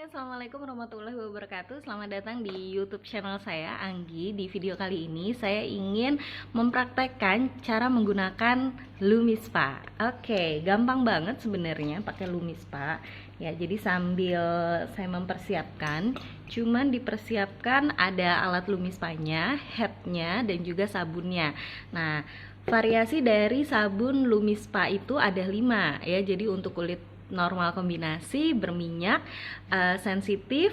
Assalamualaikum warahmatullahi wabarakatuh. Selamat datang di YouTube channel saya, Anggi. Di video kali ini saya ingin mempraktekkan cara menggunakan Lumispa. Oke, gampang banget sebenarnya pakai Lumispa. Ya, jadi sambil saya mempersiapkan, cuman dipersiapkan ada alat Lumispanya, headnya, dan juga sabunnya. Nah, variasi dari sabun Lumispa itu ada 5 ya. Jadi untuk kulit normal kombinasi, berminyak, sensitif,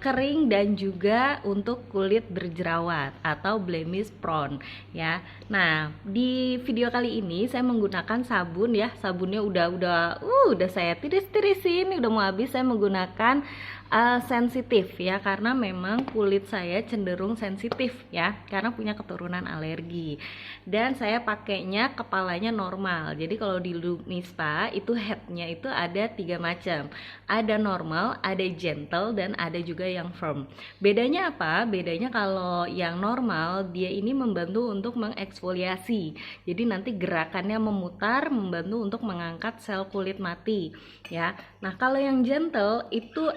kering, dan juga untuk kulit berjerawat atau blemish prone ya. Nah, di video kali ini saya menggunakan sabun ya. Sabunnya udah saya tiris-tirisin, udah mau habis. Saya menggunakan sensitif ya, karena memang kulit saya cenderung sensitif ya, karena punya keturunan alergi. Dan saya pakainya kepalanya normal. Jadi kalau di Lumispa itu headnya itu ada 3 macam. Ada normal, ada gentle, dan ada juga yang firm. Bedanya apa? Bedanya kalau yang normal dia ini membantu untuk mengeksfoliasi. Jadi nanti gerakannya memutar, membantu untuk mengangkat sel kulit mati ya. Nah, kalau yang gentle itu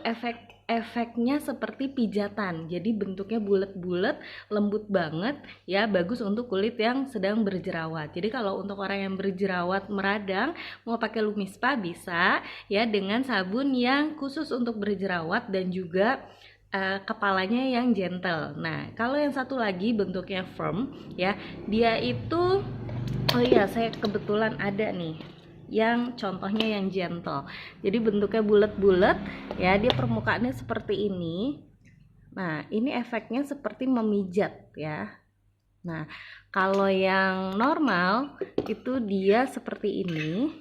efeknya seperti pijatan, jadi bentuknya bulat-bulat, lembut banget ya, bagus untuk kulit yang sedang berjerawat. Jadi kalau untuk orang yang berjerawat meradang mau pakai Lumispa bisa ya, dengan sabun yang khusus untuk berjerawat dan juga kepalanya yang gentle. Nah, kalau yang satu lagi bentuknya firm ya, dia itu, oh iya, saya kebetulan ada nih yang contohnya yang gentle. Jadi bentuknya bulat-bulat ya, dia permukaannya seperti ini. Nah, ini efeknya seperti memijat ya. Nah, kalau yang normal itu dia seperti ini,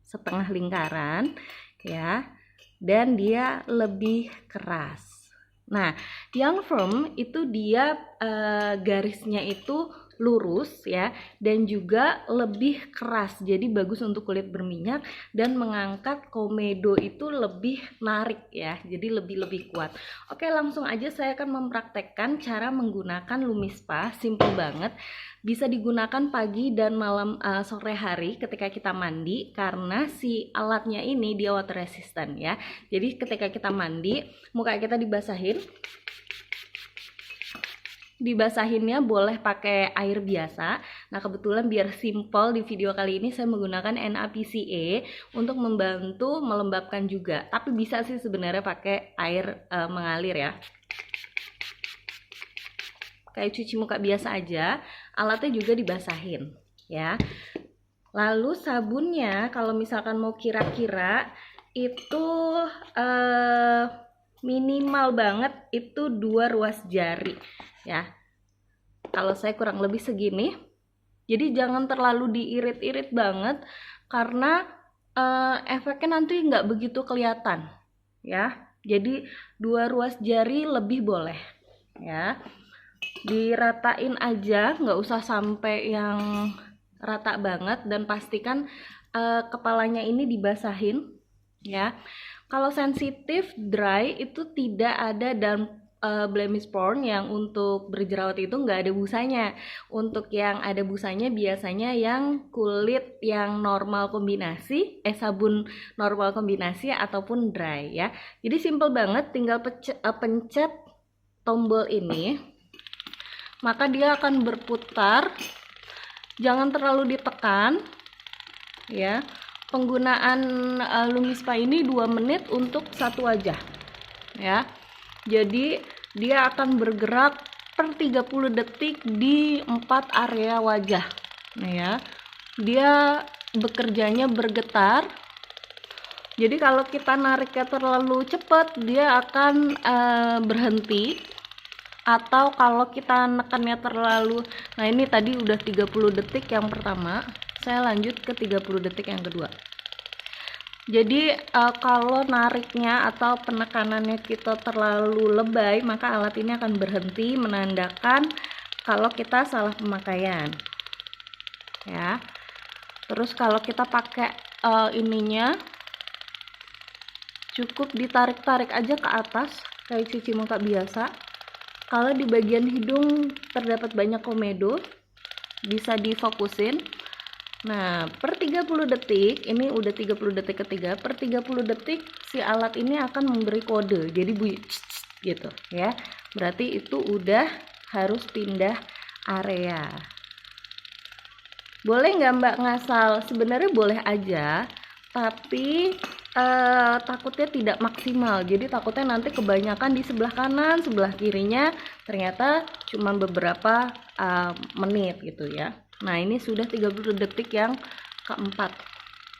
setengah lingkaran ya, dan dia lebih keras. Nah, yang firm itu dia garisnya itu lurus ya, dan juga lebih keras, jadi bagus untuk kulit berminyak dan mengangkat komedo itu lebih narik ya, jadi lebih kuat. Oke, langsung aja saya akan mempraktekkan cara menggunakan Lumispa. Simple banget, bisa digunakan pagi dan malam, sore hari ketika kita mandi, karena si alatnya ini dia water resistant ya. Jadi ketika kita mandi, muka kita dibasahinnya boleh pakai air biasa. Nah, kebetulan biar simple di video kali ini saya menggunakan NaPCA untuk membantu melembabkan juga, tapi bisa sih sebenarnya pakai air mengalir ya, kayak cuci muka biasa aja. Alatnya juga dibasahin ya. Lalu sabunnya kalau misalkan mau kira-kira itu minimal banget itu 2 ruas jari ya. Kalau saya kurang lebih segini. Jadi jangan terlalu diirit-irit banget, karena efeknya nanti nggak begitu kelihatan ya. Jadi 2 ruas jari lebih boleh ya. Diratain aja, nggak usah sampai yang rata banget, dan pastikan kepalanya ini dibasahin ya. Kalau sensitif dry itu tidak ada, dan blemish prone yang untuk berjerawat itu nggak ada busanya. Untuk yang ada busanya biasanya yang kulit yang normal kombinasi, sabun normal kombinasi ataupun dry ya. Jadi simple banget, tinggal pencet tombol ini, maka dia akan berputar. Jangan terlalu ditekan ya. Penggunaan Lumispa ini 2 menit untuk satu wajah ya. Jadi dia akan bergerak per 30 detik di 4 area wajah. Nah ya, dia bekerjanya bergetar. Jadi kalau kita nariknya terlalu cepat, dia akan berhenti. Atau kalau kita nekannya terlalu, nah ini tadi udah 30 detik yang pertama, saya lanjut ke 30 detik yang kedua. Jadi kalau nariknya atau penekanannya kita terlalu lebay, maka alat ini akan berhenti, menandakan kalau kita salah pemakaian ya. Terus kalau kita pakai ininya, cukup ditarik-tarik aja ke atas kayak cuci muka biasa. Kalau di bagian hidung terdapat banyak komedo, bisa difokusin. Nah, per 30 detik, ini udah 30 detik ketiga, per 30 detik si alat ini akan memberi kode, jadi bunyi gitu ya. Berarti itu udah harus pindah area. Boleh nggak Mbak ngasal? Sebenarnya boleh aja, tapi takutnya tidak maksimal. Jadi takutnya nanti kebanyakan di sebelah kanan, sebelah kirinya ternyata cuma beberapa menit gitu ya. Nah, ini sudah 30 detik yang keempat.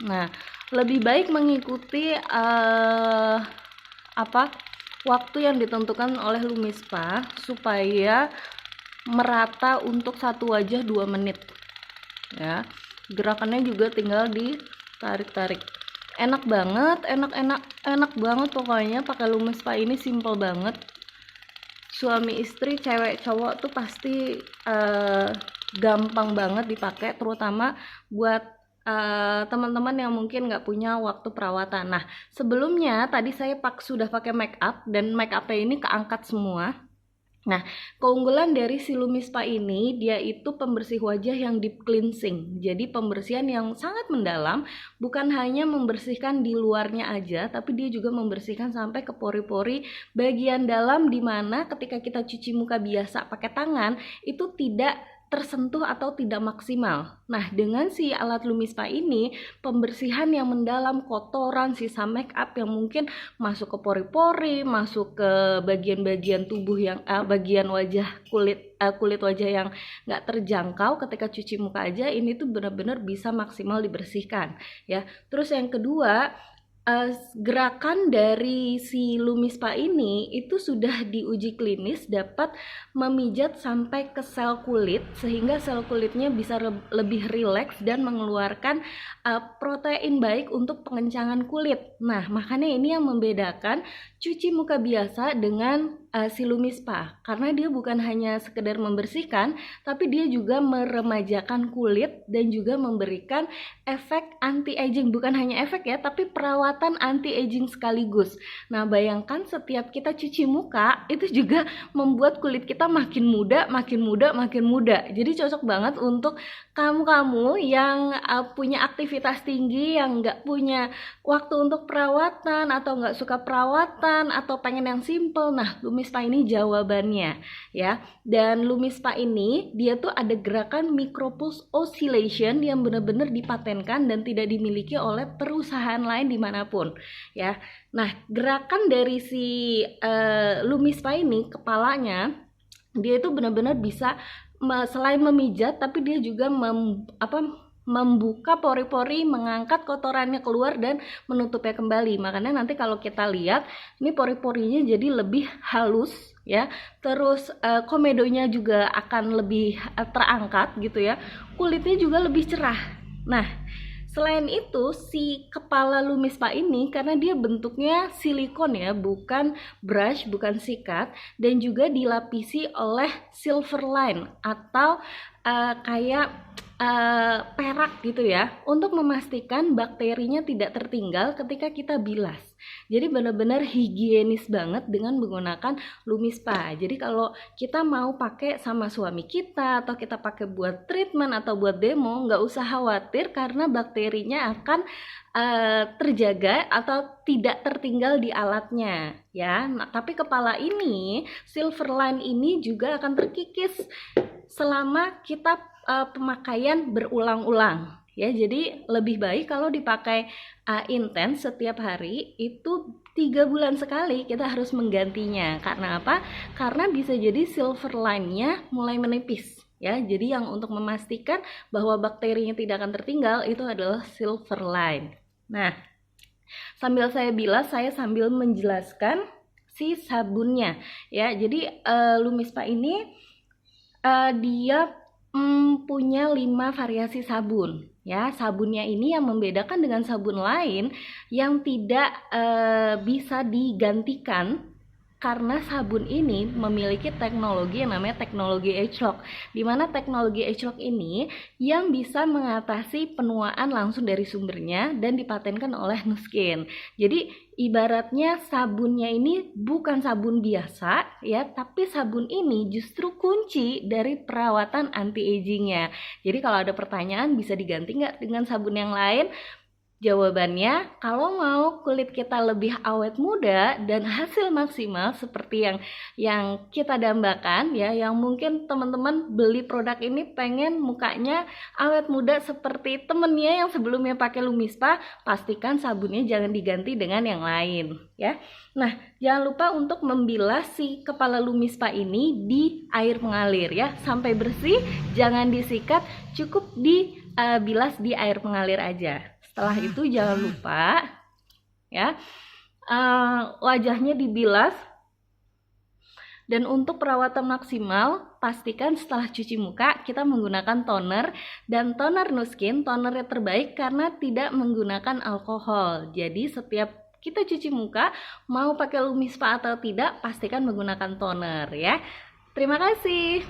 Nah, lebih baik mengikuti waktu yang ditentukan oleh Lumispa supaya merata untuk satu wajah 2 menit ya. Gerakannya juga tinggal ditarik-tarik. Enak banget, enak banget pokoknya pakai Lumispa ini, simple banget. Suami istri, cewek cowok tuh pasti gampang banget dipakai, terutama buat teman-teman yang mungkin nggak punya waktu perawatan. Nah, sebelumnya tadi saya sudah pakai make up dan make upnya ini keangkat semua. Nah, keunggulan dari si Lumispa ini, dia itu pembersih wajah yang deep cleansing. Jadi pembersihan yang sangat mendalam, bukan hanya membersihkan di luarnya aja, tapi dia juga membersihkan sampai ke pori-pori bagian dalam, dimana ketika kita cuci muka biasa pakai tangan, itu tidak tersentuh atau tidak maksimal. Nah, dengan si alat Lumispa ini, pembersihan yang mendalam, kotoran, sisa make up yang mungkin masuk ke pori-pori, masuk ke bagian-bagian tubuh yang bagian wajah, kulit wajah yang nggak terjangkau ketika cuci muka aja, ini tuh benar-benar bisa maksimal dibersihkan ya. Terus yang kedua, gerakan dari si Lumispa ini itu sudah diuji klinis dapat memijat sampai ke sel kulit, sehingga sel kulitnya bisa lebih rileks dan mengeluarkan protein baik untuk pengencangan kulit. Nah, makanya ini yang membedakan cuci muka biasa dengan si Lumispa, karena dia bukan hanya sekedar membersihkan, tapi dia juga meremajakan kulit dan juga memberikan efek anti-aging. Bukan hanya efek ya, tapi perawatan anti-aging sekaligus. Nah, bayangkan setiap kita cuci muka, itu juga membuat kulit kita makin muda, makin muda, makin muda. Jadi cocok banget untuk kamu-kamu yang punya aktivitas tinggi, yang nggak punya waktu untuk perawatan, atau nggak suka perawatan, atau pengen yang simple. Nah, Lumispa ini jawabannya ya. Dan Lumispa ini dia tuh ada gerakan micropulse oscillation yang benar-benar dipatenkan dan tidak dimiliki oleh perusahaan lain dimanapun ya. Nah, gerakan dari si Lumispa ini, kepalanya dia itu benar-benar bisa selain memijat, tapi dia juga membuka pori-pori, mengangkat kotorannya keluar dan menutupnya kembali. Makanya nanti kalau kita lihat ini pori-porinya jadi lebih halus ya. Terus komedonya juga akan lebih terangkat gitu ya. Kulitnya juga lebih cerah. Nah, selain itu, si kepala Lumispa ini karena dia bentuknya silikon ya, bukan brush, bukan sikat, dan juga dilapisi oleh silver line atau kayak perak gitu ya, untuk memastikan bakterinya tidak tertinggal ketika kita bilas. Jadi benar-benar higienis banget dengan menggunakan Lumispa. Jadi kalau kita mau pakai sama suami kita, atau kita pakai buat treatment atau buat demo, nggak usah khawatir karena bakterinya akan terjaga atau tidak tertinggal di alatnya ya. Nah, tapi kepala ini, silver line ini juga akan terkikis selama kita pemakaian berulang-ulang ya. Jadi lebih baik kalau dipakai intens setiap hari, itu 3 bulan sekali kita harus menggantinya. Karena apa? Karena bisa jadi silver line-nya mulai menipis ya. Jadi yang untuk memastikan bahwa bakterinya tidak akan tertinggal itu adalah silver line. Nah, sambil saya bilas, saya sambil menjelaskan si sabunnya ya. Jadi Lumispa ini dia punya 5 variasi sabun ya. Sabunnya ini yang membedakan dengan sabun lain yang tidak bisa digantikan, karena sabun ini memiliki teknologi yang namanya teknologi age-lock, di mana teknologi age-lock ini yang bisa mengatasi penuaan langsung dari sumbernya dan dipatenkan oleh Nu Skin. Jadi ibaratnya sabunnya ini bukan sabun biasa ya, tapi sabun ini justru kunci dari perawatan anti-agingnya. Jadi kalau ada pertanyaan bisa diganti nggak dengan sabun yang lain? Jawabannya, kalau mau kulit kita lebih awet muda dan hasil maksimal seperti yang kita dambakan ya, yang mungkin teman-teman beli produk ini pengen mukanya awet muda seperti temennya yang sebelumnya pakai Lumispa, pastikan sabunnya jangan diganti dengan yang lain ya. Nah, jangan lupa untuk membilas si kepala Lumispa ini di air mengalir ya, sampai bersih, jangan disikat, cukup dibilas di air mengalir aja. Setelah itu jangan lupa ya, wajahnya dibilas. Dan untuk perawatan maksimal, pastikan setelah cuci muka kita menggunakan toner, dan toner Nuskin tonernya terbaik karena tidak menggunakan alkohol. Jadi setiap kita cuci muka, mau pakai Lumispa atau tidak, pastikan menggunakan toner ya. Terima kasih.